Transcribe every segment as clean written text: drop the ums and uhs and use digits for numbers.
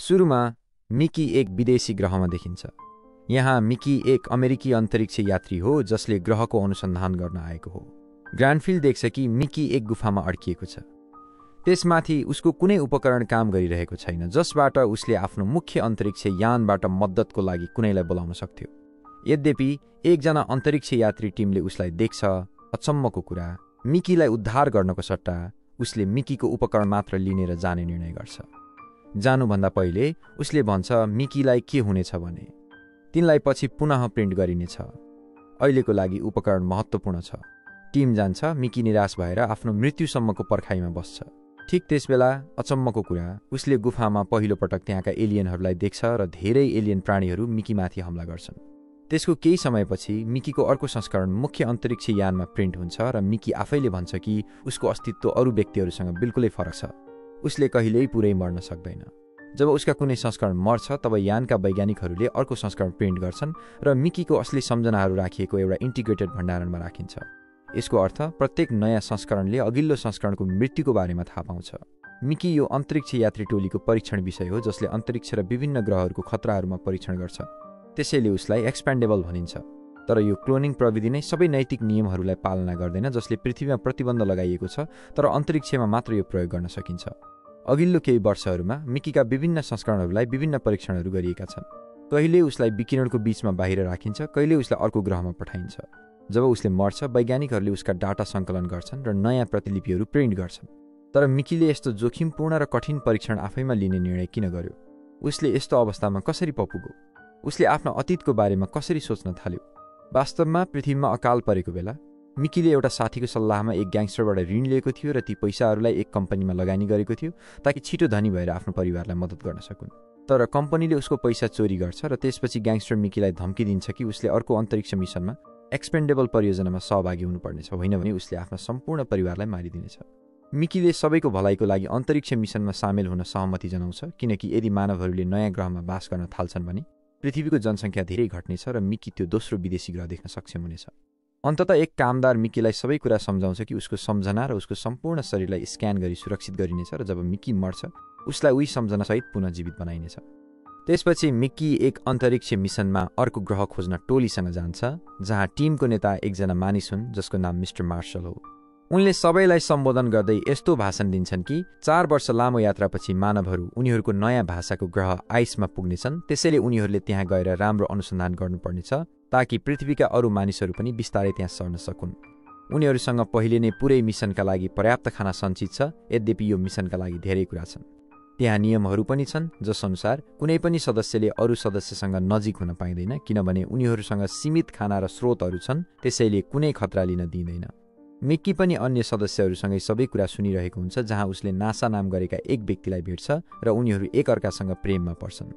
सुरुमा मिकी एक विदेशी ग्रहमा देखिन्छ। यहाँ मिकी एक अमेरिकी अन्तरिक्ष यात्री हो जसले ग्रहको अनुसन्धान गर्न आएको हो। ग्रान्डफिल्ड देख्छ कि मिकी एक गुफामा अड्किएको छ। त्यसमाथि उसको कुनै उपकरण काम गरिरहेको छैन जसबाट उसले आफ्नो मुख्य अन्तरिक्ष यानबाट मद्दतको लागि कुनैलाई बोलाउन सक्थ्यो। यद्यपि एकजना अन्तरिक्ष यात्री टिमले उसलाई देख्छ। अचम्मको कुरा, मिकीलाई उद्धार गर्नको सट्टा उसले मिकीको उपकरण मात्र लिनेर जाने निर्णय गर्छ। जानुभन्दा पहिले उसले भन्छ मिकीलाई के हुनेछ भने तिनलाई पछि पुनः प्रिन्ट गरिनेछ। अहिलेको लागि उपकरण महत्त्वपूर्ण छ। टिम जान्छ। मिकी निराश भएर आफ्नो मृत्युसम्मको पर्खाइमा बस्छ। ठिक त्यसबेला अचम्मको कुरा, उसले गुफामा पहिलो पटक त्यहाँका एलियनहरूलाई देख्छ र धेरै एलियन प्राणीहरू मिकीमाथि हमला गर्छन्। त्यसको केही समयपछि मिकीको अर्को संस्करण मुख्य अन्तरिक्ष यानमा प्रिन्ट हुन्छ र मिकी आफैले भन्छ कि उसको अस्तित्व अरू व्यक्तिहरूसँग बिल्कुलै फरक छ। उसले कहिल्यै पुरै मर्न सक्दैन। जब उसका कुनै संस्करण मर्छ तब यानका वैज्ञानिकहरूले अर्को संस्करण प्रिन्ट गर्छन् र मिकीको असली सम्झनाहरू राखिएको एउटा इन्टिग्रेटेड भण्डारणमा राखिन्छ। यसको अर्थ प्रत्येक नयाँ संस्करणले अघिल्लो संस्करणको मृत्युको बारेमा थाहा पाउँछ। मिकी यो अन्तरिक्ष यात्री टोलीको परीक्षण विषय हो जसले अन्तरिक्ष र विभिन्न ग्रहहरूको खतराहरूमा परीक्षण गर्छ। त्यसैले उसलाई एक्सपेन्डेबल भनिन्छ। तर यो क्लोनिङ प्रविधि नै सबै नैतिक नियमहरूलाई पालना गर्दैन जसले पृथ्वीमा प्रतिबन्ध लगाइएको छ, तर अन्तरिक्षमा मात्र यो प्रयोग गर्न सकिन्छ। अघिल्लो केही वर्षहरूमा मिकीका विभिन्न संस्करणहरूलाई विभिन्न परीक्षणहरू गरिएका छन्। कहिले उसलाई विकिरणको बीचमा बाहिर राखिन्छ, कहिले उसलाई अर्को ग्रहमा पठाइन्छ। जब उसले मर्छ, वैज्ञानिकहरूले उसका डाटा सङ्कलन गर्छन् र नयाँ प्रतिलिपिहरू प्रिन्ट गर्छन्। तर मिकीले यस्तो जोखिमपूर्ण र कठिन परीक्षण आफैमा लिने निर्णय किन गर्यो? उसले यस्तो अवस्थामा कसरी पुग्यो? उसले आफ्नो अतीतको बारेमा कसरी सोच्न थाल्यो? वास्तवमा पृथ्वीमा अकाल परेको बेला मिकीले एउटा साथीको सल्लाहमा एक ग्याङ्स्टरबाट ऋण लिएको थियो र ती पैसाहरूलाई एक कम्पनीमा लगानी गरेको थियो ताकि छिटो धनी भएर आफ्नो परिवारलाई मद्दत गर्न सकुन्। तर कम्पनीले उसको पैसा चोरी गर्छ र त्यसपछि ग्याङ्स्टर मिकीलाई धम्की दिन्छ कि उसले अर्को अन्तरिक्ष मिसनमा एक्सपेन्डेबल परियोजनामा सहभागी हुनुपर्नेछ, होइन भने उसले आफ्नो सम्पूर्ण परिवारलाई मारिदिनेछ। मिकीले सबैको भलाइको लागि अन्तरिक्ष मिसनमा सामेल हुन सहमति जनाउँछ किनकि यदि मानवहरूले नयाँ ग्रहमा बास गर्न थाल्छन् भने पृथ्वीको जनसङ्ख्या धेरै घट्नेछ र मिकी त्यो दोस्रो विदेशी ग्रह देख्न सक्षम हुनेछ। अन्ततः एक कामदार मिकीलाई सबै कुरा सम्झाउँछ कि उसको सम्झना र उसको सम्पूर्ण शरीरलाई स्क्यान गरी सुरक्षित गरिनेछ र जब मिकी मर्छ उसलाई उही सम्झनासहित पुनः जीवित बनाइनेछ। त्यसपछि मिकी एक अन्तरिक्ष मिसनमा अर्को ग्रह खोज्न टोलीसँग जान्छ जहाँ टिमको नेता एकजना मानिस हुन् जसको नाम मिस्टर मार्शल हो। उनले सबैलाई सम्बोधन गर्दै यस्तो भाषण दिन्छन् कि 4 वर्ष लामो यात्रापछि मानवहरू उनीहरूको नयाँ भाषाको ग्रह आइसमा पुग्नेछन्। त्यसैले उनीहरूले त्यहाँ गएर राम्रो अनुसन्धान गर्नुपर्नेछ ताकि पृथ्वीका अरू मानिसहरू पनि बिस्तारै त्यहाँ सर्न सकुन्। उनीहरूसँग पहिले नै पुरै मिसनका लागि पर्याप्त खाना सञ्चित छ। यद्यपि यो मिसनका लागि धेरै कुरा छन्। त्यहाँ नियमहरू पनि छन् जसअनुसार कुनै पनि सदस्यले अरू सदस्यसँग नजिक हुन पाइँदैन किनभने उनीहरूसँग सीमित खाना र स्रोतहरू छन्। त्यसैले कुनै खतरा लिन दिँदैन। मिकी पनि अन्य सदस्यहरूसँगै सबै कुरा सुनिरहेको हुन्छ जहाँ उसले नासा नाम गरेका एक व्यक्तिलाई भेट्छ र उनीहरू एकअर्कासँग प्रेममा पर्छन्।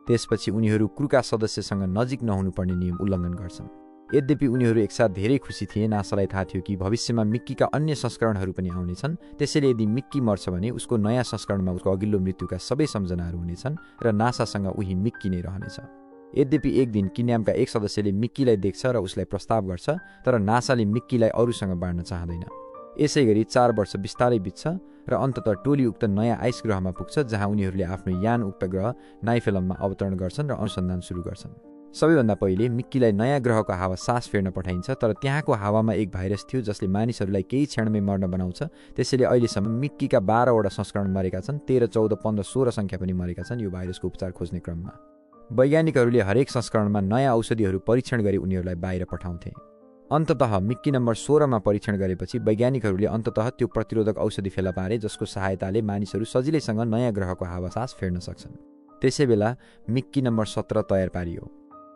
त्यसपछि उनीहरू क्रुका सदस्यसँग नजिक नहुनुपर्ने नियम उल्लङ्घन गर्छन्। यद्यपि उनीहरू एकसाथ धेरै खुसी थिए। नासालाई थाहा थियो कि भविष्यमा मिक्कीका अन्य संस्करणहरू पनि आउनेछन्। त्यसैले यदि मिक्की मर्छ भने उसको नयाँ संस्करणमा उसको अघिल्लो मृत्युका सबै सम्झनाहरू हुनेछन् र नासासँग उही मिक्की नै रहनेछ। यद्यपि एक दिन किन्यामका एक सदस्यले मिक्कीलाई देख्छ र उसलाई प्रस्ताव गर्छ, तर नासाले मिक्कीलाई अरूसँग बाँड्न चाहँदैन। यसै गरी 4 वर्ष बिस्तारै बित्छ र अन्ततः टोली उक्त नयाँ आइस ग्रहमा पुग्छ जहाँ उनीहरूले आफ्नो यान उक्त ग्रह नाइफेलममा अवतरण गर्छन् र अनुसन्धान सुरु गर्छन्। सबैभन्दा पहिले मिक्कीलाई नयाँ ग्रहको हावा सास फेर्न पठाइन्छ, तर त्यहाँको हावामा एक भाइरस थियो जसले मानिसहरूलाई केही क्षणमै मर्न बनाउँछ। त्यसैले अहिलेसम्म मिक्कीका 12वटा संस्करण मरेका छन्। 13, 14, 15, 16 सङ्ख्या पनि मरेका छन् यो भाइरसको उपचार खोज्ने क्रममा। वैज्ञानिकहरूले हरेक संस्करणमा नयाँ औषधिहरू परीक्षण गरी उनीहरूलाई बाहिर पठाउँथे। अन्ततः मिक्की नम्बर 16मा परीक्षण गरेपछि वैज्ञानिकहरूले अन्ततः त्यो प्रतिरोधक औषधि फेला पारे जसको सहायताले मानिसहरू सजिलैसँग नयाँ ग्रहको हावासास फेर्न सक्छन्। त्यसै बेला मिक्की नम्बर 17 तयार पारियो।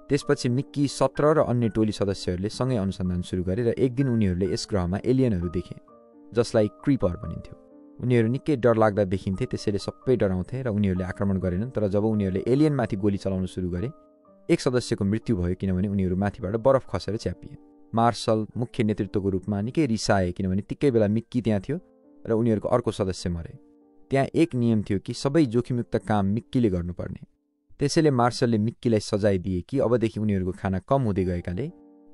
त्यसपछि मिक्की 17 र अन्य टोली सदस्यहरूले सँगै अनुसन्धान सुरु गरे र एक दिन उनीहरूले यस ग्रहमा एलियनहरू देखे जसलाई क्रिपर भनिन्थ्यो। उनीहरू निकै डरलाग्दा देखिन्थे, त्यसैले सबै डराउँथे र उनीहरूले आक्रमण गरेनन्। तर जब उनीहरूले एलियनमाथि गोली चलाउन सुरु गरे एक सदस्यको मृत्यु भयो किनभने उनीहरू माथिबाट बरफ खसेर च्यापिए। मार्शल मुख्य नेतृत्वको रूपमा निकै रिसाए किनभने तिक्कै बेला मिक्की त्यहाँ थियो र उनीहरूको अर्को सदस्य मरे। त्यहाँ एक नियम थियो कि सबै जोखिमयुक्त काम मिक्कीले गर्नुपर्ने। त्यसैले मार्शलले मिक्कीलाई सजाय दिए कि अबदेखि उनीहरूको खाना कम हुँदै गएकाले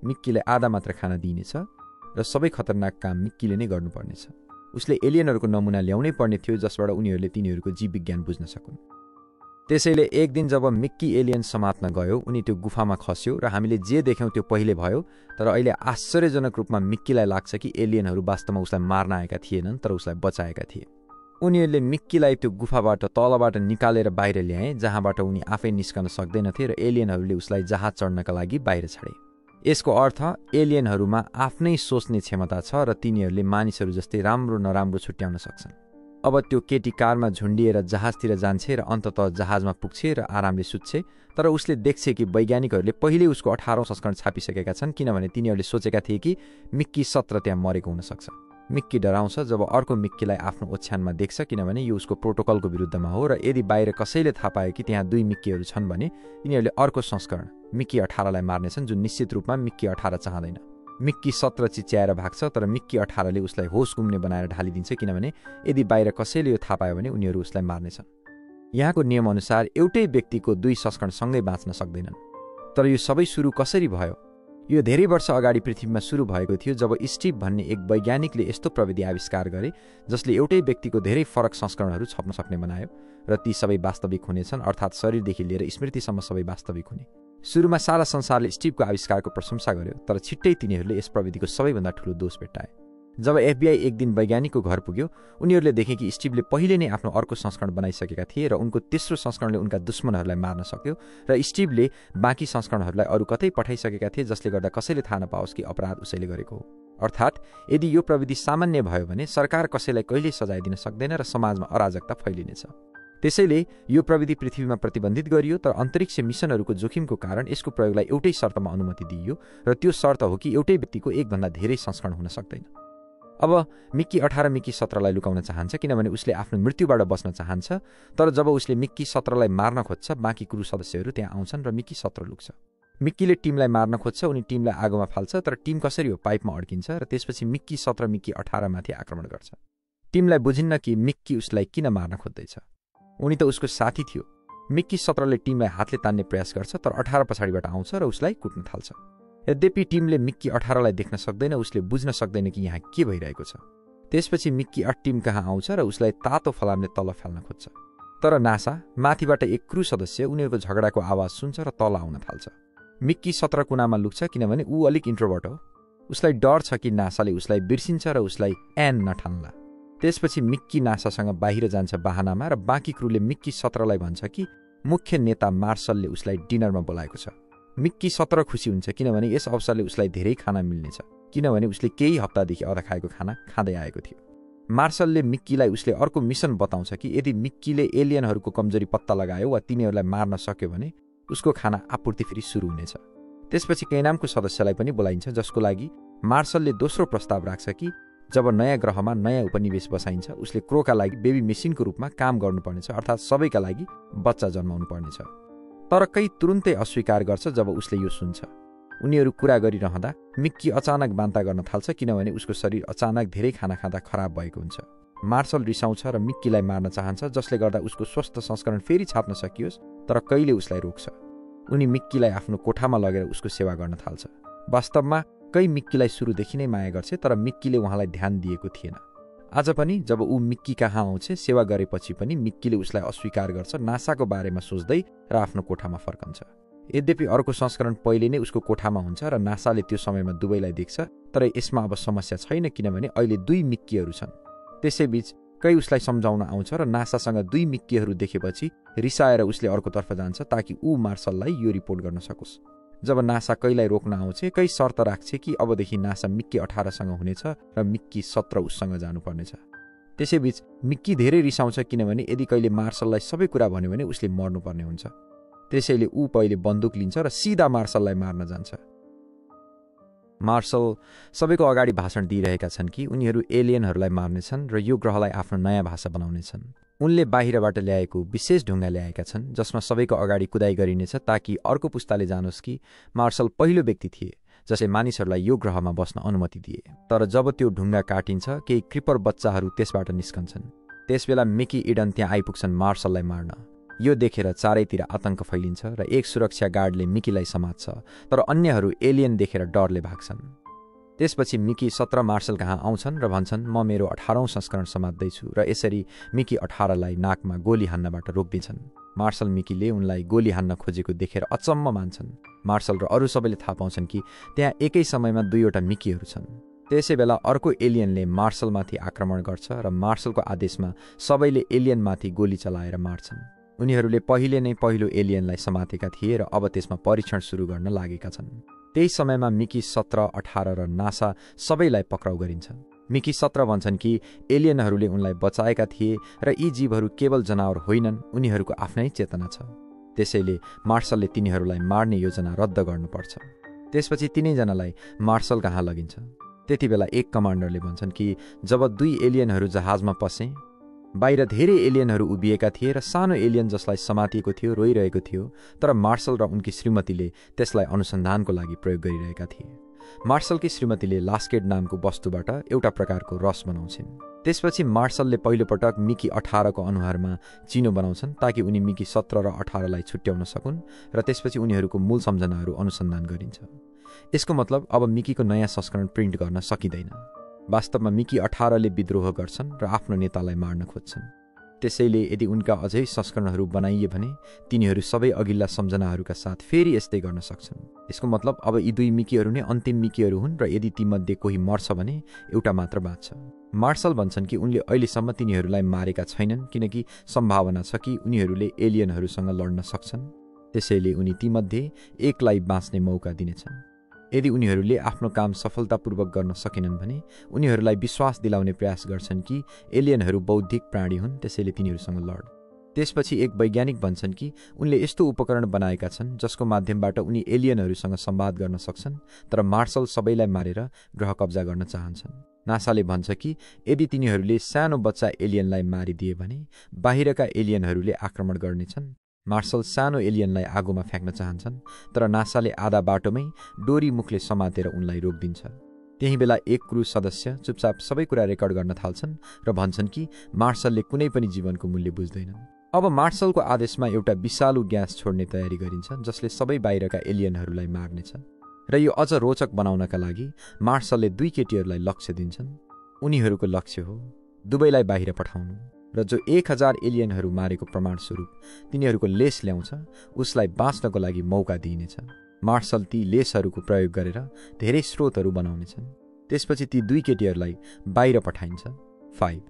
मिक्कीलाई आधा मात्र खाना दिइनेछ र सबै खतरनाक काम मिक्कीले नै गर्नुपर्नेछ। उसले एलियनहरूको नमुना ल्याउनै पर्ने थियो जसबाट उनीहरूले तिनीहरूको जीव विज्ञान बुझ्न सकुन्। त्यसैले एक दिन जब मिक्की एलियन समात्न गयो उनी त्यो गुफामा खस्यो र हामीले जे देख्यौँ त्यो पहिले भयो। तर अहिले आश्चर्यजनक रूपमा मिक्कीलाई लाग्छ कि एलियनहरू वास्तवमा उसलाई मार्न आएका थिएनन् तर उसलाई बचाएका थिए। उनीहरूले मिक्कीलाई त्यो गुफाबाट तलबाट निकालेर बाहिर ल्याए जहाँबाट उनी आफै निस्कन सक्दैनथे र एलियनहरूले उसलाई जहाज चढ्नका लागि बाहिर छाडे। यसको अर्थ एलियनहरूमा आफ्नै सोच्ने क्षमता छ र तिनीहरूले मानिसहरू जस्तै राम्रो नराम्रो छुट्याउन सक्छन्। अब त्यो केटी कारमा झुन्डिएर जहाजतिर जान्छे र अन्ततः जहाजमा पुग्छे र आरामले सुत्छे। तर उसले देख्छे कि वैज्ञानिकहरूले पहिले उसको 18औं संस्करण छापिसकेका छन् किनभने तिनीहरूले सोचेका थिए कि मिक्की 17 त्यहाँ मरेको हुनसक्छ। मिक्की डराउँछ जब अर्को मिक्कीलाई आफ्नो ओछ्यानमा देख्छ किनभने यो उसको प्रोटोकलको विरुद्धमा हो र यदि बाहिर कसैले थाहा पायो कि त्यहाँ 2 मिक्कीहरू छन् भने तिनीहरूले अर्को संस्करण मिक्की 18लाई मार्नेछन् जुन निश्चित रूपमा मिक्की 18 चाहँदैन। मिक्की 17 चिच्याएर भाग्छ तर मिक्की 18ले उसलाई होस गुम्ने बनाएर ढालिदिन्छ किनभने यदि बाहिर कसैले यो थाहा पायो भने उनीहरू उसलाई मार्नेछन्। यहाँको नियमअनुसार एउटै व्यक्तिको 2 संस्करण सँगै बाँच्न सक्दैनन्। तर यो सबै सुरु कसरी भयो? यो धेरै वर्ष अगाडि पृथ्वीमा सुरु भएको थियो जब स्टिभ भन्ने एक वैज्ञानिकले यस्तो प्रविधि आविष्कार गरे जसले एउटै व्यक्तिको धेरै फरक संस्करणहरू छप्न सक्ने बनायो र ती सबै वास्तविक हुनेछन् अर्थात् शरीरदेखि लिएर स्मृतिसम्म सबै वास्तविक हुने। सुरुमा सारा संसारले स्टिभको आविष्कारको प्रशंसा गर्यो तर छिट्टै तिनीहरूले यस प्रविधिको सबैभन्दा ठूलो दोष भेट्टाए। जब FBI एक दिन वैज्ञानिकको घर पुग्यो उनीहरूले देखे कि स्टिभले पहिले नै आफ्नो अर्को संस्करण बनाइसकेका थिए र उनको तेस्रो संस्करणले उनका दुश्मनहरूलाई मार्न सक्यो र स्टिभले बाँकी संस्करणहरूलाई अरू कतै पठाइसकेका थिए जसले गर्दा कसैले थाहा नपाओस् कि अपराध उसैले गरेको हो। अर्थात् यदि यो प्रविधि सामान्य भयो भने सरकार कसैलाई कहिल्यै सजाय दिन सक्दैन र समाजमा अराजकता फैलिनेछ। त्यसैले यो प्रविधि पृथ्वीमा प्रतिबन्धित गरियो तर अन्तरिक्ष मिसनहरूको जोखिमको कारण यसको प्रयोगलाई एउटै शर्तमा अनुमति दिइयो र त्यो शर्त हो कि एउटै व्यक्तिको एकभन्दा धेरै संस्करण हुन सक्दैन। अब मिक्की 18 मिक्की 17लाई लुकाउन चाहन्छ किनभने उसले आफ्नो मृत्युबाट बस्न चाहन्छ। तर जब उसले मिक्की 17लाई मार्न खोज्छ बाँकी क्रू सदस्यहरू त्यहाँ आउँछन् र मिक्की 17 लुक्छ। मिक्कीले टिमलाई मार्न खोज्छ उनी टिमलाई आगोमा फाल्छ तर टिम कसरी हो पाइपमा अड्किन्छ र त्यसपछि मिक्की 17 मिक्की 18 माथि आक्रमण गर्छ। टिमलाई बुझिन्न कि मिक्की उसलाई किन मार्न खोज्दैछ। उनी त उसको साथी थियो। मिक्की 17ले टिमलाई हातले तान्ने प्रयास गर्छ तर 18 पछाडिबाट आउँछ र उसलाई कुट्न थाल्छ। यद्यपि टिमले मिक्की 18लाई देख्न सक्दैन उसले बुझ्न सक्दैन कि यहाँ के भइरहेको छ। त्यसपछि मिक्की 8 टिम कहाँ आउँछ र उसलाई तातो फलामले तल फाल्न खोज्छ। तर नासा माथिबाट एक क्रू सदस्य उनीहरूको झगडाको आवाज सुन्छ र तल आउन थाल्छ। मिक्की 17 कुनामा लुक्छ किनभने ऊ अलिक इन्ट्रोभर्ट हो। उसलाई डर छ कि नासाले उसलाई बिर्सिन्छ र उसलाई एन नठान्ला। त्यसपछि मिक्की नासासँग बाहिर जान्छ बहानामा र बाँकी क्रूले मिक्की 17लाई भन्छ कि मुख्य नेता मार्शलले उसलाई डिनरमा बोलाएको छ। मिक्की 17 खुसी हुन्छ किनभने यस अवसरले उसलाई धेरै खाना मिल्नेछ किनभने उसले केही हप्तादेखि अध खाएको खाना खाँदै आएको थियो। मार्शलले मिक्कीलाई उसले अर्को मिसन बताउँछ कि यदि मिक्कीले एलियनहरूको कमजोरी पत्ता लगायो वा तिनीहरूलाई मार्न सक्यो भने उसको खाना आपूर्ति फेरि सुरु हुनेछ। त्यसपछि कैनामको सदस्यलाई पनि बोलाइन्छ जसको लागि मार्शलले दोस्रो प्रस्ताव राख्छ कि जब नयाँ ग्रहमा नयाँ उपनिवेश बसाइन्छ उसले क्रोका लागि बेबी मेसिनको रूपमा काम गर्नुपर्नेछ अर्थात् सबैका लागि बच्चा जन्माउनु पर्नेछ। तर कही तुरुन्तै अस्वीकार गर्छ जब उसले यो सुन्छ। उनीहरू कुरा गरिरहँदा मिक्की अचानक बान्ता गर्न थाल्छ किनभने उसको शरीर अचानक धेरै खाना खाँदा खराब भएको हुन्छ। मार्शल रिसाउँछ र मिक्कीलाई मार्न चाहन्छ जसले गर्दा उसको स्वस्थ संस्करण फेरि छाप्न सकियोस् तर कहिले उसलाई रोक्छ। उनी मिक्कीलाई आफ्नो कोठामा लगेर उसको सेवा गर्न थाल्छ। वास्तवमा कही मिक्कीलाई सुरुदेखि नै माया गर्छे तर मिक्कीले उहाँलाई ध्यान दिएको थिएन। आज पनि जब ऊ मिक्की कहाँ आउँछ सेवा गरेपछि पनि मिक्कीले उसलाई अस्वीकार गर्छ नासाको बारेमा सोच्दै र आफ्नो कोठामा फर्कन्छ। यद्यपि अर्को संस्करण पहिले नै उसको कोठामा हुन्छ र नासाले त्यो समयमा दुवैलाई देख्छ तर यसमा अब समस्या छैन किनभने अहिले 2 मिक्कीहरू छन्। त्यसैबीच कही उसलाई सम्झाउन आउँछ र नासासँग 2 मिक्कीहरू देखेपछि रिसाएर उसले अर्कोतर्फ जान्छ ताकि ऊ मार्शललाई यो रिपोर्ट गर्न सकोस्। जब नासा कहीलाई रोक्न आउँछ कही शर्त राख्छ कि अबदेखि नासा मिक्की 18सँग हुनेछ र मिक्की 17 उससँग जानुपर्नेछ। त्यसैबीच मिक्की धेरै रिसाउँछ किनभने यदि कहिले मार्शललाई सबै कुरा भन्यो भने उसले मर्नुपर्ने हुन्छ। त्यसैले ऊ पहिले बन्दुक लिन्छ र सिधा मार्शललाई मार्न जान्छ। मार्शल सबैको अगाडि भाषण दिइरहेका छन् कि उनीहरू एलियनहरूलाई मार्नेछन् र यो ग्रहलाई आफ्नो नयाँ भाषा बनाउनेछन्। उनले बाहिरबाट ल्याएको विशेष ढुङ्गा ल्याएका छन् जसमा सबैको अगाडि कुदाई गरिनेछ ताकि अर्को पुस्ताले जानोस् कि मार्शल पहिलो व्यक्ति थिए जसले मानिसहरूलाई यो ग्रहमा बस्न अनुमति दिए। तर जब त्यो ढुङ्गा काटिन्छ केही क्रिपर बच्चाहरू त्यसबाट निस्कन्छन्। त्यसबेला मिकी इडन त्यहाँ आइपुग्छन् मार्शललाई मार्न। यो देखेर चारैतिर आतंक फैलिन्छ र एक सुरक्षा गार्डले मिकीलाई समात्छ तर अन्यहरू एलियन देखेर डरले भाग्छन्। त्यसपछि मिकी 17 मार्शल कहाँ आउँछन् र भन्छन् म मेरो 18औं संस्करण समात्दैछु र यसरी मिकी 18लाई नाकमा गोली हान्नबाट रोक्दिन्छन्। मार्सल मिकीले उनलाई गोली हान्न खोजेको देखेर अचम्म मान्छन्। मार्सल र अरू सबैले थाहा पाउँछन् कि त्यहाँ एकै समयमा दुईवटा मिकीहरू छन्। त्यसै बेला अर्को एलियनले मार्सलमाथि आक्रमण गर्छ र मार्सलको आदेशमा सबैले एलियनमाथि गोली चलाएर मार्छन्। उनीहरूले पहिले नै पहिलो एलियनलाई समातेका थिए र अब त्यसमा परीक्षण सुरु गर्न लागेका छन्। त्यही समयमा मिकी 17, 18 र नासा सबैलाई पक्राउ गरिन्छ। मिकी 17 भन्छन् कि एलियनहरूले उनलाई बचाएका थिए र यी जीवहरू केवल जनावर होइनन्, उनीहरूको आफ्नै चेतना छ। त्यसैले मार्सलले तिनीहरूलाई मार्ने योजना रद्द गर्नुपर्छ। त्यसपछि तिनैजनालाई मार्सल कहाँ लगिन्छ। त्यति बेला एक कमान्डरले भन्छन् कि जब दुई एलियनहरू जहाजमा पसे, बाहिर धेरै एलियनहरू उभिएका थिए र सानो एलियन जसलाई समातिएको थियो रोइरहेको थियो, तर मार्सल र उनकी श्रीमतीले त्यसलाई अनुसन्धानको लागि प्रयोग गरिरहेका थिए। मार्सलकी श्रीमतीले लास्केड नामको वस्तुबाट एउटा प्रकारको रस बनाउँछिन्। त्यसपछि मार्सलले पहिलोपटक मिकी 18 को अनुहारमा चिनो बनाउँछन् ताकि उनी मिकी 17 र 18 लाई छुट्याउन सकुन् र त्यसपछि उनीहरूको मूल सम्झनाहरू अनुसन्धान गरिन्छ। यसको मतलब अब मिकीको नयाँ संस्करण प्रिन्ट गर्न सकिँदैन। वास्तवमा मिकी 18 ले विद्रोह गर्छन् र आफ्नो नेतालाई मार्न खोज्छन्। त्यसैले यदि उनका अझै संस्करणहरू बनाइए भने तिनीहरू सबै अघिल्ला सम्झनाहरूका साथ फेरि यस्तै गर्न सक्छन्। यसको मतलब अब यी दुई मिकीहरू नै अन्तिम मिकीहरू हुन् र यदि तीमध्ये कोही मर्छ भने एउटा मात्र बाँच्छ। मार्सल भन्छन् कि उनले अहिलेसम्म तिनीहरूलाई मारेका छैनन् किनकि सम्भावना छ कि उनीहरूले एलियनहरूसँग लड्न सक्छन्। त्यसैले उनी तीमध्ये एकलाई बाँच्ने मौका दिनेछन्। यदि उनीहरूले आफ्नो काम सफलतापूर्वक गर्न सकेनन् भने उनीहरूलाई विश्वास दिलाउने प्रयास गर्छन् कि एलियनहरू बौद्धिक प्राणी हुन्, त्यसैले तिनीहरूसँग लड। त्यसपछि एक वैज्ञानिक भन्छन् कि उनले यस्तो उपकरण बनाएका छन् जसको माध्यमबाट उनी एलियनहरूसँग संवाद गर्न सक्छन्, तर मार्सल सबैलाई मारेर ग्रह कब्जा गर्न चाहन्छन्। नासाले भन्छ कि यदि तिनीहरूले सानो बच्चा एलियनलाई मारिदिए भने बाहिरका एलियनहरूले आक्रमण गर्नेछन्। मार्सल सानो एलियनलाई आगोमा फ्याँक्न चाहन्छन्, तर नासाले आधा बाटोमै डोरी मुखले समातेर उनलाई रोकिदिन्छ। त्यही बेला एक क्रू सदस्य चुपचाप सबै कुरा रेकर्ड गर्न थाल्छन् र भन्छन् कि मार्सलले कुनै पनि जीवनको मूल्य बुझ्दैनन्। अब मार्सलको आदेशमा एउटा विषालु ग्यास छोड्ने तयारी गरिन्छ जसले सबै बाहिरका एलियनहरूलाई मार्नेछ। र यो अझ रोचक बनाउनका लागि मार्सलले दुई केटीहरूलाई लक्ष्य दिन्छन्। उनीहरूको लक्ष्य हो दुवैलाई बाहिर पठाउनु र जो 1000 एलियनहरू मारेको प्रमाणस्वरूप तिनीहरूको लेस ल्याउँछ उसलाई बाँच्नको लागि मौका दिइनेछ। मार्सल ती लेसहरूको प्रयोग गरेर धेरै स्रोतहरू बनाउनेछन्। त्यसपछि ती दुई केटीहरूलाई बाहिर पठाइन्छ। 5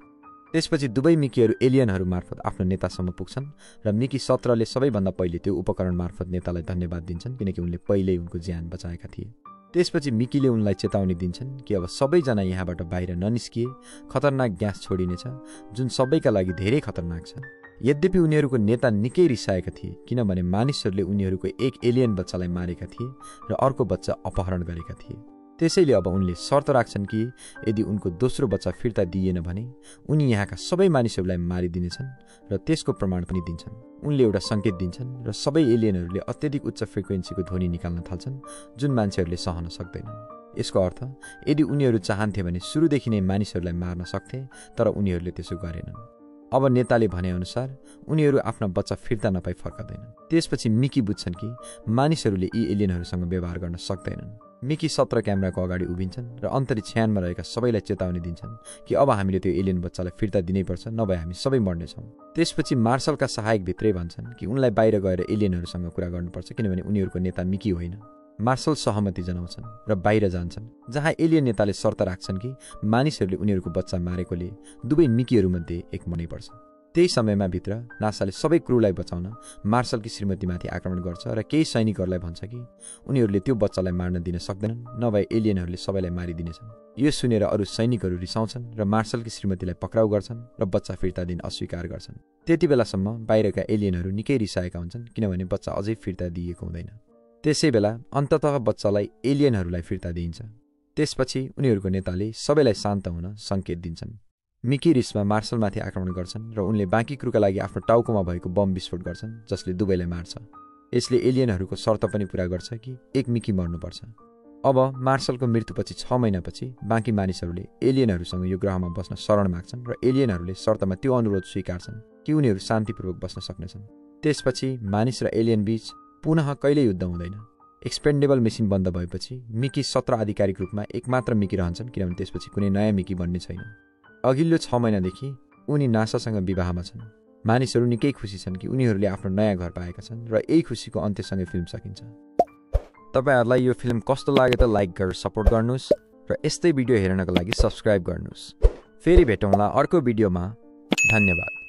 त्यसपछि दुवै मिकीहरू एलियनहरू मार्फत आफ्नो नेतासम्म पुग्छन् र मिकी 17 ले सबैभन्दा पहिले त्यो उपकरण मार्फत नेतालाई धन्यवाद दिन्छन् किनकि उनले पहिल्यै उनको ज्यान बचाएका थिए। त्यसपछि मिकीले उनलाई चेतावनी दिन्छन् कि अब सबैजना यहाँबाट बाहिर ननिस्किए खतरनाक ग्यास छोडिनेछ जुन सबैका लागि धेरै खतरनाक छ। यद्यपि उनीहरूको नेता निकै रिसाएका थिए किनभने मानिसहरूले उनीहरूको एक एलियन बच्चालाई मारेका थिए र अर्को बच्चा अपहरण गरेका थिए। त्यसैले अब उनले शर्त राख्छन् कि यदि उनको दोस्रो बच्चा फिर्ता दिइएन भने उनी यहाँका सबै मानिसहरूलाई मारिदिनेछन् र त्यसको प्रमाण पनि दिन्छन्। उनले एउटा सङ्केत दिन्छन् र सबै एलियनहरूले अत्यधिक उच्च फ्रिक्वेन्सीको ध्वनि निकाल्न थाल्छन् जुन मान्छेहरूले सहन सक्दैनन्। यसको अर्थ यदि उनीहरू चाहन्थे भने सुरुदेखि नै मानिसहरूलाई मार्न सक्थे, तर उनीहरूले त्यसो गरेनन्। अब नेताले भनेअनुसार उनीहरू आफ्ना बच्चा फिर्ता नपाई फर्कदैनन्। त्यसपछि मिकी बुझ्छन् कि मानिसहरूले यी एलियनहरूसँग व्यवहार गर्न सक्दैनन्। मिकी 17 क्यामेराको अगाडि उभिन्छन् र अन्तरिक्ष यानमा रहेका सबैलाई चेतावनी दिन्छन् कि अब हामीले त्यो एलियन बच्चालाई फिर्ता दिनैपर्छ, नभए हामी सबै मर्नेछौँ। त्यसपछि मार्सलका सहायक भित्रै भन्छन् कि उनलाई बाहिर गएर एलियनहरूसँग कुरा गर्नुपर्छ किनभने उनीहरूको नेता मिकी होइन। मार्सल सहमति जनाउँछन् र बाहिर जान्छन् जहाँ एलियन नेताले शर्त राख्छन् कि मानिसहरूले उनीहरूको बच्चा मारेकोले दुवै मिकीहरूमध्ये एक मर्नैपर्छ। त्यही समयमा भित्र नासाले सबै क्रूलाई बचाउन मार्सलकी श्रीमतीमाथि आक्रमण गर्छ र केही सैनिकहरूलाई भन्छ कि उनीहरूले त्यो बच्चालाई मार्न दिन सक्दैनन्, नभए एलियनहरूले सबैलाई मारिदिनेछन्। यो सुनेर अरू सैनिकहरू रिसाउँछन् र मार्सलकी श्रीमतीलाई पक्राउ गर्छन् र बच्चा फिर्ता दिन अस्वीकार गर्छन्। त्यति बेलासम्म बाहिरका एलियनहरू निकै रिसाएका हुन्छन् किनभने बच्चा अझै फिर्ता दिइएको हुँदैन। त्यसै बेला अन्ततः बच्चालाई एलियनहरूलाई फिर्ता दिइन्छ। त्यसपछि उनीहरूको नेताले सबैलाई शान्त हुन सङ्केत दिन्छन्। मिकी रिसमा मार्सलमाथि आक्रमण गर्छन् र उनले बाँकी क्रूका लागि आफ्नो टाउकोमा भएको बम विस्फोट गर्छन् जसले दुवैलाई मार्छ। यसले एलियनहरूको शर्त पनि पूरा गर्छ कि एक मिकी मर्नुपर्छ। अब मार्सलको मृत्युपछि 6 महिनापछि बाँकी मानिसहरूले एलियनहरूसँग यो ग्रहमा बस्न शरण माग्छन् र एलियनहरूले शर्तमा त्यो अनुरोध स्वीकार्छन् कि उनीहरू शान्तिपूर्वक बस्न सक्नेछन्। त्यसपछि मानिस र एलियन बीच पुनः कहिल्यै युद्ध हुँदैन। एक्सपेन्डेबल मेसिन बन्द भएपछि मिकी 17 आधिकारिक रूपमा एकमात्र मिकी रहन्छन् किनभने त्यसपछि कुनै नयाँ मिकी बन्ने छैन। अघिल्लो 6 महिनादेखि उनी नासासँग विवाहमा छन्। मानिसहरू निकै खुसी छन् कि उनीहरूले आफ्नो नयाँ घर पाएका छन् र यही खुसीको अन्त्यसँगै फिल्म सकिन्छ। तपाईहरुलाई यो फिल्म कस्तो लाग्यो त लाइक गरेर सपोर्ट गर्नुस् र यस्तै भिडियो हेर्नको लागि सब्स्क्राइब गर्नुस्। फेरि भेटौँला अर्को भिडियोमा। धन्यवाद।